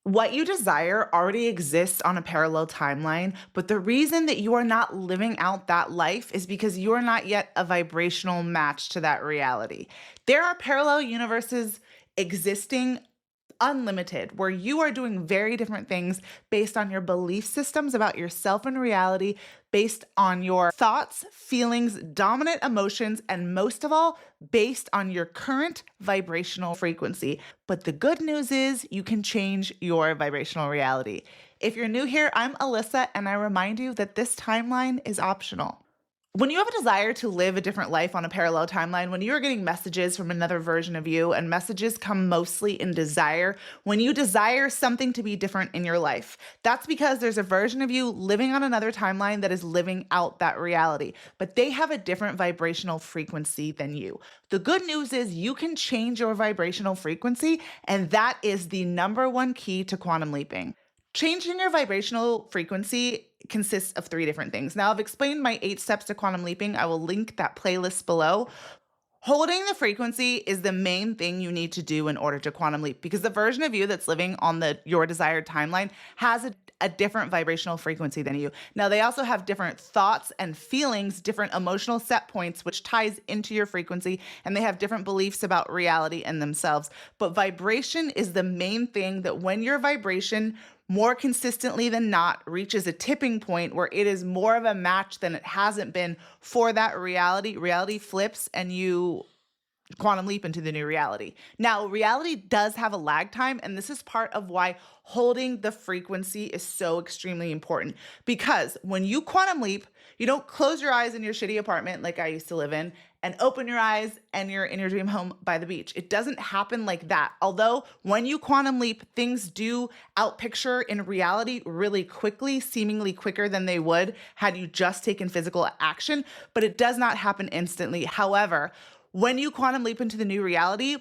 What you desire already exists on a parallel timeline, but the reason that you are not living out that life is because you are not yet a vibrational match to that reality. There are parallel universes existing unlimited, where you are doing very different things based on your belief systems about yourself and reality, based on your thoughts, feelings, dominant emotions, and most of all, based on your current vibrational frequency. But the good news is you can change your vibrational reality. If you're new here, I'm Alyssa, and I remind you that this timeline is optional. When you have a desire to live a different life on a parallel timeline, when you are getting messages from another version of you, and messages come mostly in desire, when you desire something to be different in your life, that's because there's a version of you living on another timeline that is living out that reality, but they have a different vibrational frequency than you. The good news is you can change your vibrational frequency, and that is the number one key to quantum leaping. Changing your vibrational frequency consists of three different things. Now, I've explained my 8 steps to quantum leaping. I will link that playlist below. Holding the frequency is the main thing you need to do in order to quantum leap, because the version of you that's living on your desired timeline has a different vibrational frequency than you. Now, they also have different thoughts and feelings, different emotional set points, which ties into your frequency, and they have different beliefs about reality and themselves. But vibration is the main thing that when your vibration more consistently than not reaches a tipping point where it is more of a match than it hasn't been for that reality flips and you quantum leap into the new reality. Now, reality does have a lag time, and this is part of why holding the frequency is so extremely important. Because when you quantum leap, you don't close your eyes in your shitty apartment like I used to live in and open your eyes and you're in your dream home by the beach. It doesn't happen like that. Although when you quantum leap, things do outpicture in reality really quickly, seemingly quicker than they would had you just taken physical action, but it does not happen instantly. However, when you quantum leap into the new reality,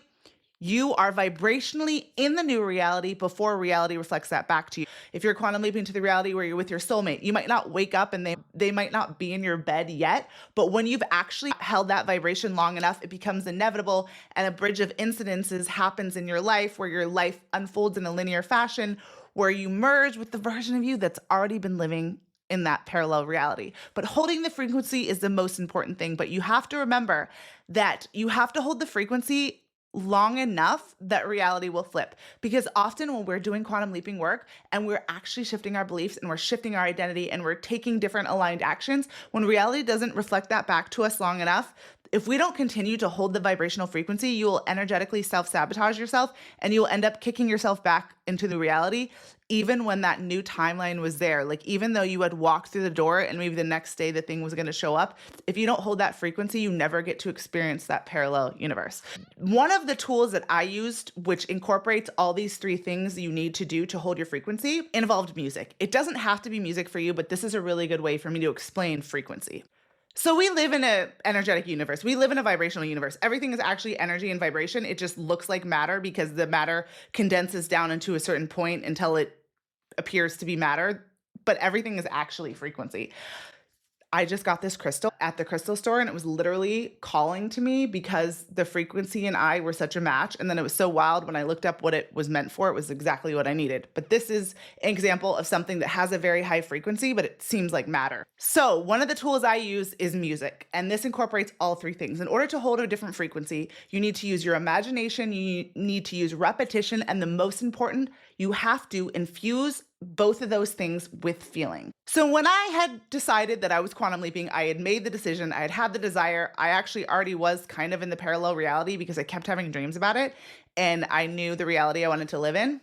you are vibrationally in the new reality before reality reflects that back to you. If you're quantum leaping to the reality where you're with your soulmate, you might not wake up and they might not be in your bed yet, but when you've actually held that vibration long enough, it becomes inevitable, and a bridge of incidences happens in your life where your life unfolds in a linear fashion, where you merge with the version of you that's already been living in that parallel reality. But holding the frequency is the most important thing. But you have to remember that you have to hold the frequency long enough that reality will flip. Because often when we're doing quantum leaping work and we're actually shifting our beliefs and we're shifting our identity and we're taking different aligned actions, when reality doesn't reflect that back to us long enough, if we don't continue to hold the vibrational frequency, you will energetically self-sabotage yourself and you will end up kicking yourself back into the reality, even when that new timeline was there. Like, even though you had walked through the door and maybe the next day the thing was going to show up, if you don't hold that frequency, you never get to experience that parallel universe. One of the tools that I used, which incorporates all these three things you need to do to hold your frequency, involved music. It doesn't have to be music for you, but this is a really good way for me to explain frequency. So we live in an energetic universe. We live in a vibrational universe. Everything is actually energy and vibration. It just looks like matter because the matter condenses down into a certain point until it appears to be matter, but everything is actually frequency. I just got this crystal at the crystal store, and it was literally calling to me because the frequency and I were such a match. And then it was so wild when I looked up what it was meant for. It was exactly what I needed. But this is an example of something that has a very high frequency, but it seems like matter. So one of the tools I use is music, and this incorporates all three things. In order to hold a different frequency, you need to use your imagination, you need to use repetition, and the most important, you have to infuse both of those things with feeling. So when I had decided that I was quantum leaping, I had made the decision, I had had the desire, I actually already was kind of in the parallel reality because I kept having dreams about it, and I knew the reality I wanted to live in.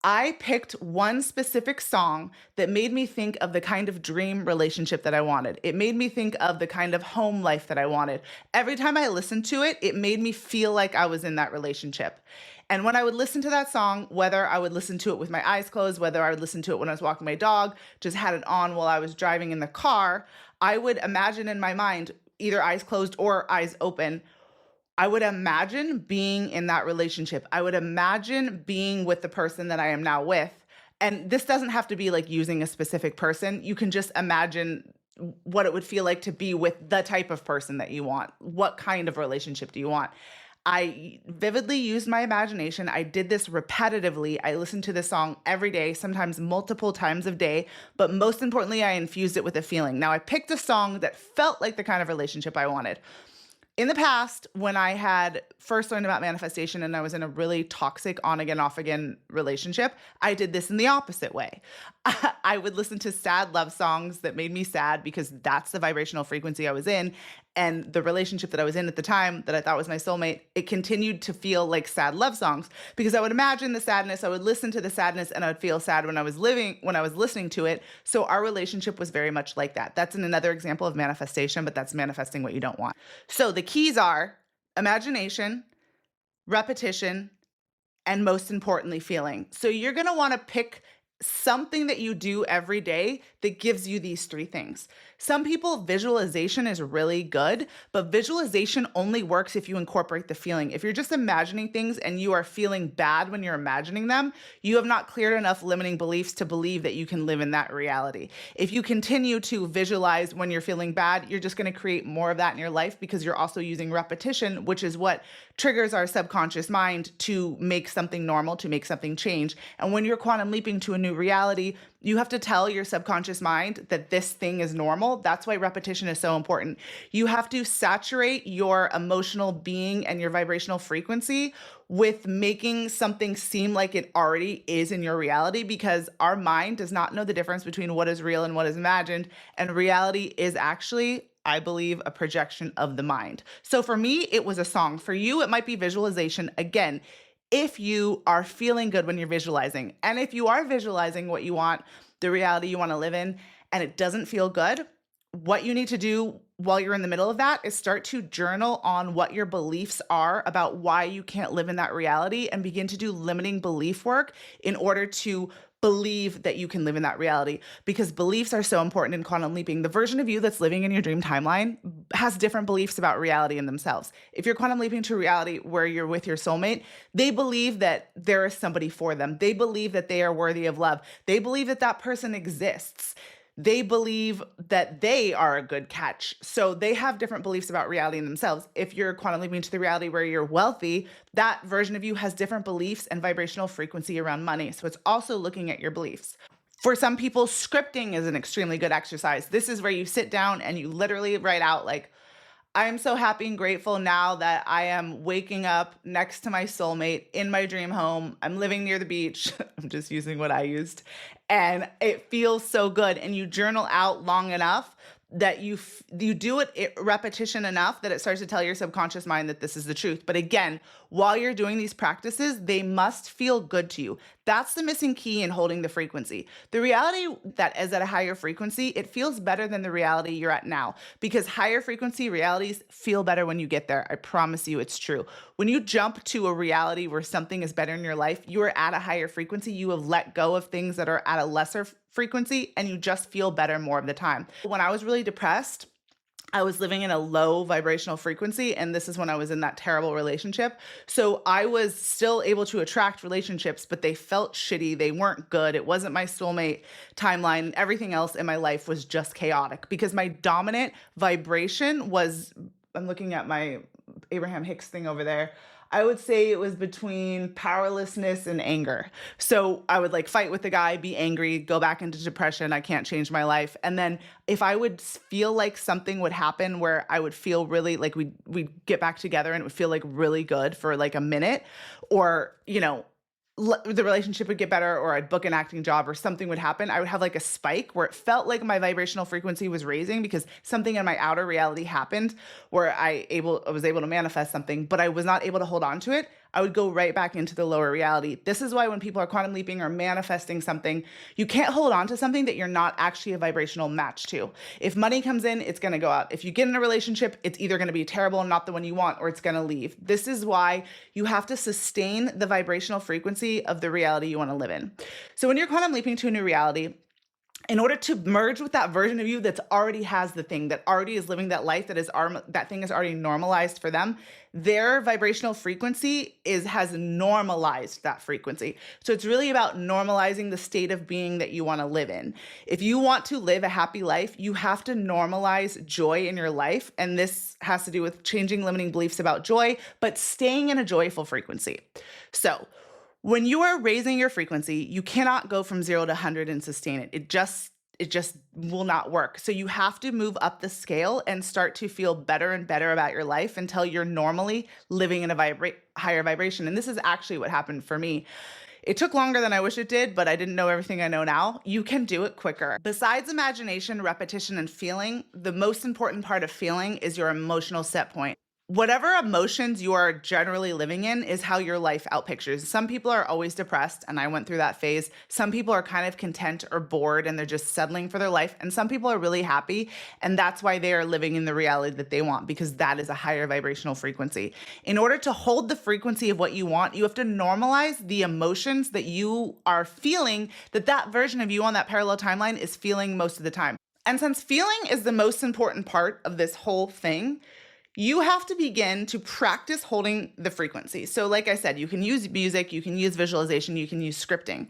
I picked one specific song that made me think of the kind of dream relationship that I wanted. It made me think of the kind of home life that I wanted. Every time I listened to it, it made me feel like I was in that relationship. And when I would listen to that song, whether I would listen to it with my eyes closed, whether I would listen to it when I was walking my dog, just had it on while I was driving in the car, I would imagine in my mind, either eyes closed or eyes open, I would imagine being in that relationship. I would imagine being with the person that I am now with. And this doesn't have to be like using a specific person. You can just imagine what it would feel like to be with the type of person that you want. What kind of relationship do you want? I vividly used my imagination. I did this repetitively. I listened to this song every day, sometimes multiple times a day, but most importantly, I infused it with a feeling. Now, I picked a song that felt like the kind of relationship I wanted. In the past, when I had first learned about manifestation and I was in a really toxic on again, off again relationship, I did this in the opposite way. I would listen to sad love songs that made me sad because that's the vibrational frequency I was in. And the relationship that I was in at the time that I thought was my soulmate, it continued to feel like sad love songs because I would imagine the sadness, I would listen to the sadness, and I would feel sad when I was listening to it. So our relationship was very much like that. That's another example of manifestation, but that's manifesting what you don't want. So the keys are imagination, repetition, and most importantly, feeling. So you're going to want to pick something that you do every day that gives you these three things. Some people, visualization is really good, but visualization only works if you incorporate the feeling. If you're just imagining things and you are feeling bad when you're imagining them, you have not cleared enough limiting beliefs to believe that you can live in that reality. If you continue to visualize when you're feeling bad, you're just going to create more of that in your life because you're also using repetition, which is what triggers our subconscious mind to make something normal, to make something change. And when you're quantum leaping to a new reality, you have to tell your subconscious mind that this thing is normal. That's why repetition is so important. You have to saturate your emotional being and your vibrational frequency with making something seem like it already is in your reality because our mind does not know the difference between what is real and what is imagined. And reality is actually, I believe, a projection of the mind. So for me, it was a song. For you, it might be visualization. Again, if you are feeling good when you're visualizing, and if you are visualizing what you want, the reality you want to live in, and it doesn't feel good, what you need to do while you're in the middle of that is start to journal on what your beliefs are about why you can't live in that reality and begin to do limiting belief work in order to believe that you can live in that reality because beliefs are so important in quantum leaping. The version of you that's living in your dream timeline has different beliefs about reality in themselves. If you're quantum leaping to reality where you're with your soulmate, they believe that there is somebody for them. They believe that they are worthy of love. They believe that that person exists. They believe that they are a good catch. So they have different beliefs about reality in themselves. If you're quantum leaping to the reality where you're wealthy, that version of you has different beliefs and vibrational frequency around money. So it's also looking at your beliefs. For some people, scripting is an extremely good exercise. This is where you sit down and you literally write out like, I am so happy and grateful now that I am waking up next to my soulmate in my dream home. I'm living near the beach. I'm just using what I used. And it feels so good. And you journal out long enough that you do it repetition enough that it starts to tell your subconscious mind that this is the truth. But again, while you're doing these practices, they must feel good to you. That's the missing key in holding the frequency. The reality that is at a higher frequency, it feels better than the reality you're at now because higher frequency realities feel better when you get there. I promise you it's true. When you jump to a reality where something is better in your life, you are at a higher frequency. You have let go of things that are at a lesser frequency and you just feel better more of the time. When I was really depressed, I was living in a low vibrational frequency, and this is when I was in that terrible relationship. So I was still able to attract relationships, but they felt shitty. They weren't good. It wasn't my soulmate timeline. Everything else in my life was just chaotic because my dominant vibration was, I'm looking at my Abraham Hicks thing over there. I would say it was between powerlessness and anger. So I would like fight with the guy, be angry, go back into depression. I can't change my life. And then if I would feel like something would happen where I would feel really like we'd get back together and it would feel like really good for like a minute or, the relationship would get better or I'd book an acting job or something would happen, I would have like a spike where it felt like my vibrational frequency was raising because something in my outer reality happened where I was able to manifest something, but I was not able to hold on to it. I would go right back into the lower reality. This is why when people are quantum leaping or manifesting something, you can't hold on to something that you're not actually a vibrational match to. If money comes in, it's going to go out. If you get in a relationship, it's either going to be terrible and not the one you want, or it's going to leave. This is why you have to sustain the vibrational frequency of the reality you want to live in. So when you're quantum leaping to a new reality, In order to merge with that version of you that's already has the thing, that already is living that life, that thing is already normalized for them, their vibrational frequency has normalized that frequency. So it's really about normalizing the state of being that you want to live in. If you want to live a happy life, you have to normalize joy in your life. And this has to do with changing limiting beliefs about joy, but staying in a joyful frequency. So when you are raising your frequency, you cannot go from 0 to 100 and sustain it. It just will not work. So you have to move up the scale and start to feel better and better about your life until you're normally living in a higher vibration. And this is actually what happened for me. It took longer than I wish it did, but I didn't know everything I know now. You can do it quicker. Besides imagination, repetition, and feeling, the most important part of feeling is your emotional set point. Whatever emotions you are generally living in is how your life outpictures. Some people are always depressed, and I went through that phase. Some people are kind of content or bored, and they're just settling for their life. And some people are really happy, and that's why they are living in the reality that they want, because that is a higher vibrational frequency. In order to hold the frequency of what you want, you have to normalize the emotions that you are feeling, that version of you on that parallel timeline is feeling most of the time. And since feeling is the most important part of this whole thing, you have to begin to practice holding the frequency. So like I said, you can use music, you can use visualization, you can use scripting.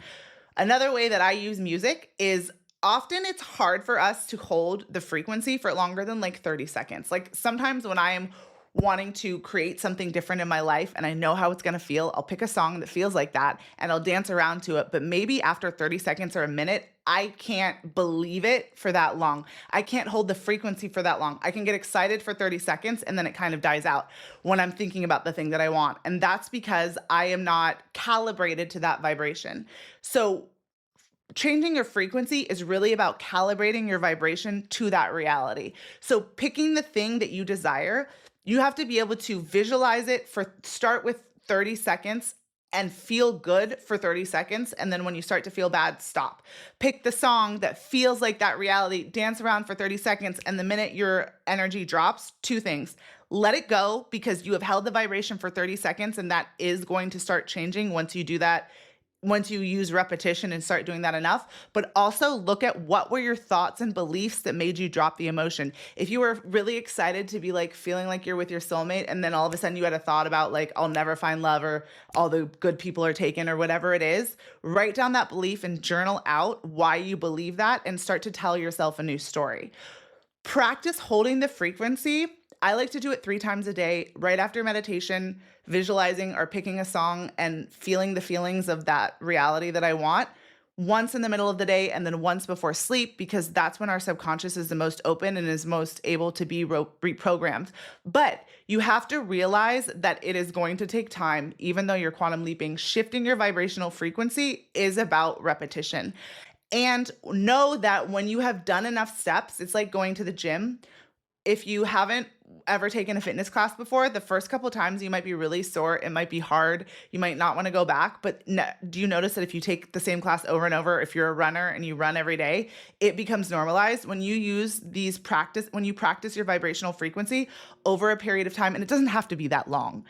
Another way that I use music is often it's hard for us to hold the frequency for longer than like 30 seconds. Like sometimes when I am wanting to create something different in my life and I know how it's going to feel, I'll pick a song that feels like that and I'll dance around to it. But maybe after 30 seconds or a minute, I can't believe it for that long. I can't hold the frequency for that long. I can get excited for 30 seconds and then it kind of dies out when I'm thinking about the thing that I want. And that's because I am not calibrated to that vibration. So changing your frequency is really about calibrating your vibration to that reality. So picking the thing that you desire, you have to be able to visualize it start with 30 seconds and feel good for 30 seconds. And then when you start to feel bad, stop. Pick the song that feels like that reality, dance around for 30 seconds. And the minute your energy drops, two things. Let it go because you have held the vibration for 30 seconds and that is going to start changing once you do that. Once you use repetition and start doing that enough, but also look at what were your thoughts and beliefs that made you drop the emotion. If you were really excited to be like feeling like you're with your soulmate and then all of a sudden you had a thought about like, I'll never find love or all the good people are taken or whatever it is, write down that belief and journal out why you believe that and start to tell yourself a new story. Practice holding the frequency. I like to do it 3 times a day, right after meditation, visualizing or picking a song and feeling the feelings of that reality that I want. Once in the middle of the day and then once before sleep, because that's when our subconscious is the most open and is most able to be reprogrammed. But you have to realize that it is going to take time, even though you're quantum leaping. Shifting your vibrational frequency is about repetition. And know that when you have done enough steps, it's like going to the gym. If you haven't ever taken a fitness class before, the first couple of times you might be really sore. It might be hard. You might not want to go back. But do you notice that if you take the same class over and over, if you're a runner and you run every day, it becomes normalized when when you practice your vibrational frequency over a period of time, and it doesn't have to be that long.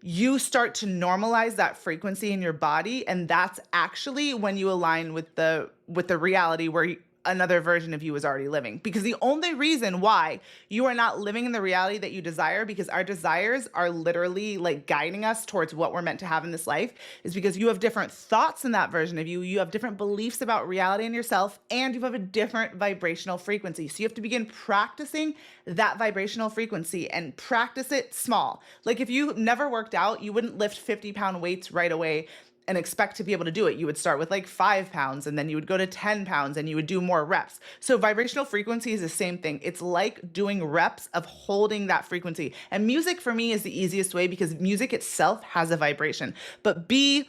You start to normalize that frequency in your body, and that's actually when you align with the reality where another version of you is already living. Because the only reason why you are not living in the reality that you desire, because our desires are literally like guiding us towards what we're meant to have in this life, is because you have different thoughts in that version of you. You have different beliefs about reality and yourself, and you have a different vibrational frequency. So you have to begin practicing that vibrational frequency and practice it small. Like if you never worked out, you wouldn't lift 50-pound weights right away and expect to be able to do it. You would start with like 5 pounds and then you would go to 10 pounds and you would do more reps. So vibrational frequency is the same thing. It's like doing reps of holding that frequency. And music for me is the easiest way because music itself has a vibration. But I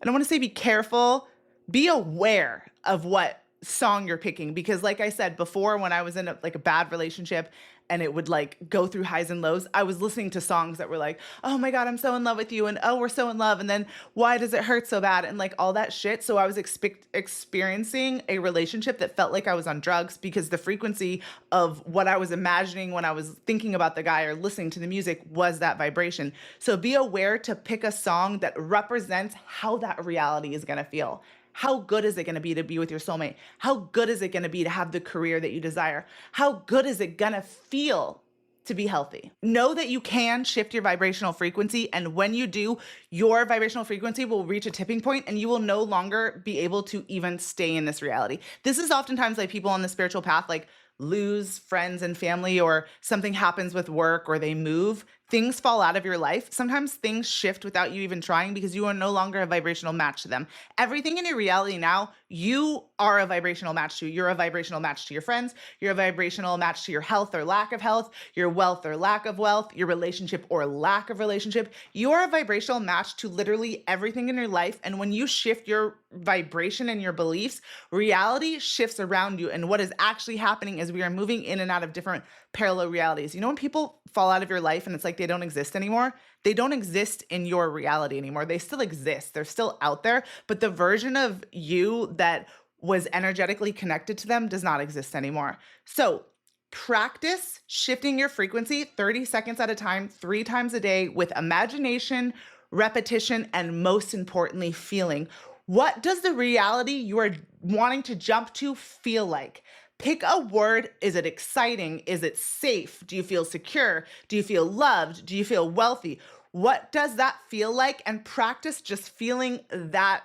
don't want to say be careful, be aware of what song you're picking. Because like I said before, when I was in a bad relationship and it would like go through highs and lows, I was listening to songs that were like, oh my God, I'm so in love with you. And oh, we're so in love. And then why does it hurt so bad? And like all that shit. So I was experiencing a relationship that felt like I was on drugs because the frequency of what I was imagining when I was thinking about the guy or listening to the music was that vibration. So be aware to pick a song that represents how that reality is going to feel. How good is it going to be with your soulmate? How good is it going to be to have the career that you desire? How good is it going to feel to be healthy? Know that you can shift your vibrational frequency. And when you do, your vibrational frequency will reach a tipping point and you will no longer be able to even stay in this reality. This is oftentimes like people on the spiritual path, like lose friends and family, or something happens with work, or they move, things fall out of your life. Sometimes things shift without you even trying because you are no longer a vibrational match to them. Everything in your reality now, you are a vibrational match to. You're a vibrational match to your friends. You're a vibrational match to your health or lack of health, your wealth or lack of wealth, your relationship or lack of relationship. You are a vibrational match to literally everything in your life. And when you shift your vibration and your beliefs, reality shifts around you. And what is actually happening is we are moving in and out of different parallel realities. You know, when people fall out of your life and it's like they don't exist anymore, they don't exist in your reality anymore. They still exist. They're still out there, but the version of you that was energetically connected to them does not exist anymore. So practice shifting your frequency 30 seconds at a time, 3 times a day, with imagination, repetition, and most importantly, feeling. What does the reality you are wanting to jump to feel like? Pick a word. Is it exciting? Is it safe? Do you feel secure? Do you feel loved? Do you feel wealthy? What does that feel like? And practice just feeling that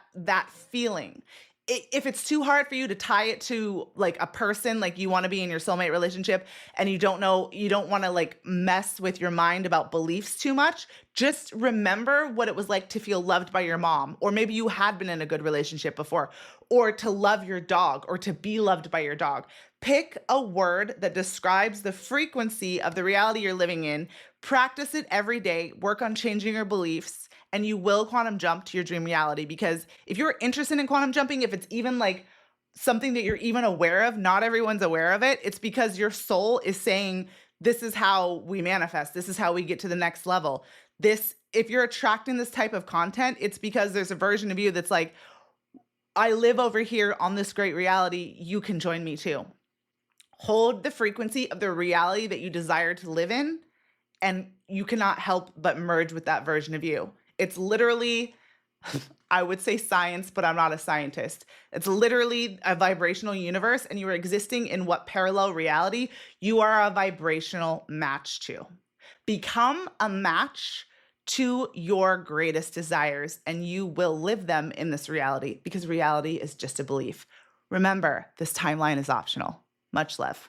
feeling. If it's too hard for you to tie it to like a person, like you want to be in your soulmate relationship and you don't know, you don't want to like mess with your mind about beliefs too much, just remember what it was like to feel loved by your mom, or maybe you had been in a good relationship before, or to love your dog, or to be loved by your dog. Pick a word that describes the frequency of the reality you're living in. Practice it every day. Work on changing your beliefs, and you will quantum jump to your dream reality. Because if you're interested in quantum jumping, if it's even like something that you're even aware of, not everyone's aware of it. It's because your soul is saying, this is how we manifest. This is how we get to the next level. If you're attracting this type of content, it's because there's a version of you that's like, I live over here on this great reality. You can join me too. Hold the frequency of the reality that you desire to live in, and you cannot help but merge with that version of you. It's literally, I would say science, but I'm not a scientist. It's literally a vibrational universe, and you are existing in what parallel reality you are a vibrational match to. Become a match to your greatest desires, and you will live them in this reality, because reality is just a belief. Remember, this timeline is optional. Much love.